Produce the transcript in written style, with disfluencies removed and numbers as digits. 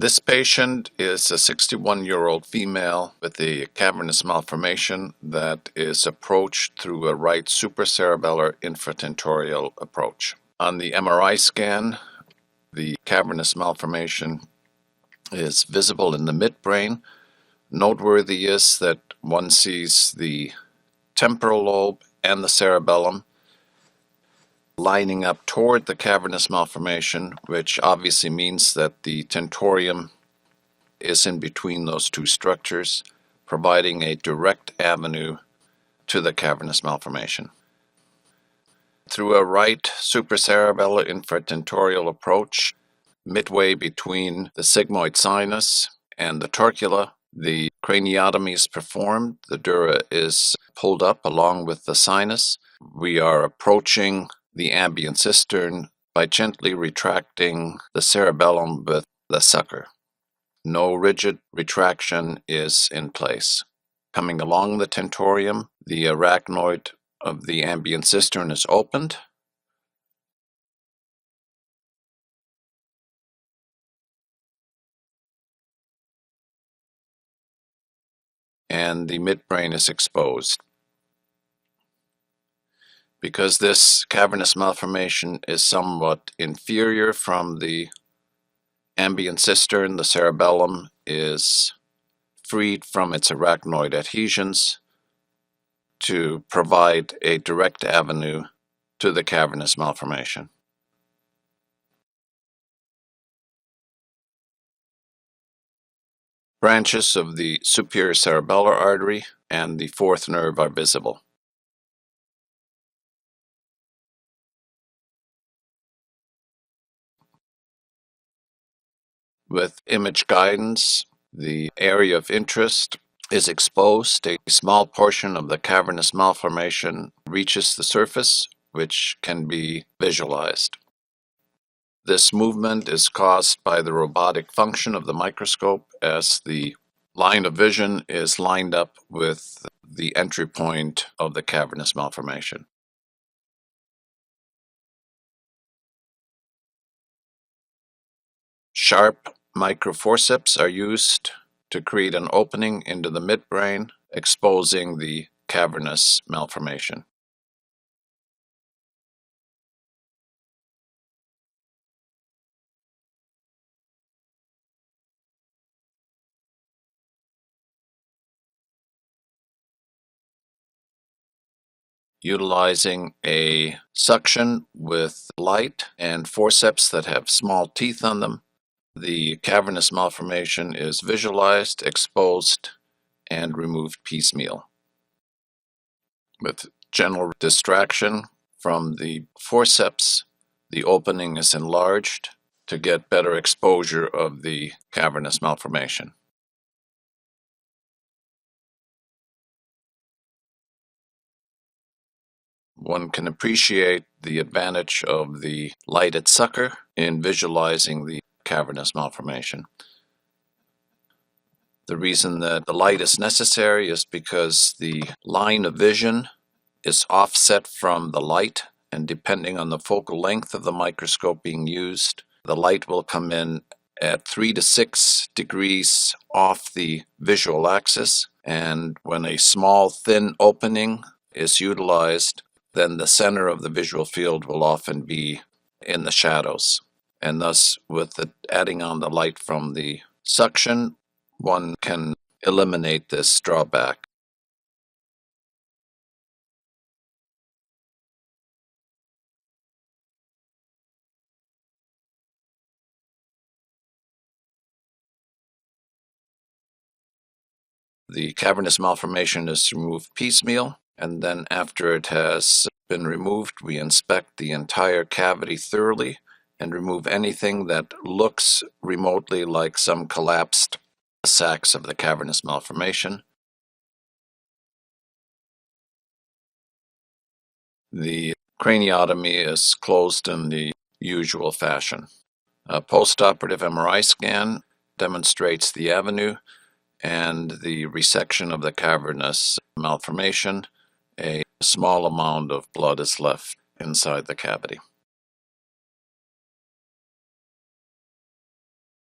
This patient is a 61-year-old female with a cavernous malformation that is approached through a right supracerebellar infratentorial approach. On the MRI scan, the cavernous malformation is visible in the midbrain. Noteworthy is that one sees the temporal lobe and the cerebellum lining up toward the cavernous malformation, which obviously means that the tentorium is in between those two structures, providing a direct avenue to the cavernous malformation. Through a right supracerebellar infratentorial approach, midway between the sigmoid sinus and the torcula, the craniotomy is performed. The dura is pulled up along with the sinus. We are approaching the ambient cistern by gently retracting the cerebellum with the sucker. No rigid retraction is in place. Coming along the tentorium, the arachnoid of the ambient cistern is opened. And the midbrain is exposed. Because this cavernous malformation is somewhat inferior from the ambient cistern, the cerebellum is freed from its arachnoid adhesions to provide a direct avenue to the cavernous malformation. Branches of the superior cerebellar artery and the fourth nerve are visible. With image guidance, the area of interest is exposed. A small portion of the cavernous malformation reaches the surface, which can be visualized. This movement is caused by the robotic function of the microscope as the line of vision is lined up with the entry point of the cavernous malformation. Sharp microforceps are used to create an opening into the midbrain, exposing the cavernous malformation. Utilizing a suction with light and forceps that have small teeth on them, the cavernous malformation is visualized, exposed, and removed piecemeal. With gentle distraction from the forceps, the opening is enlarged to get better exposure of the cavernous malformation. One can appreciate the advantage of the lighted sucker in visualizing the cavernous malformation. The reason that the light is necessary is because the line of vision is offset from the light, and depending on the focal length of the microscope being used, the light will come in at 3 to 6 degrees off the visual axis, and when a small thin opening is utilized, then the center of the visual field will often be in the shadows. And thus, with adding on the light from the suction, one can eliminate this drawback. The cavernous malformation is removed piecemeal, and then after it has been removed, we inspect the entire cavity thoroughly and remove anything that looks remotely like some collapsed sacs of the cavernous malformation. The craniotomy is closed in the usual fashion. A postoperative MRI scan demonstrates the avenue and the resection of the cavernous malformation. A small amount of blood is left inside the cavity.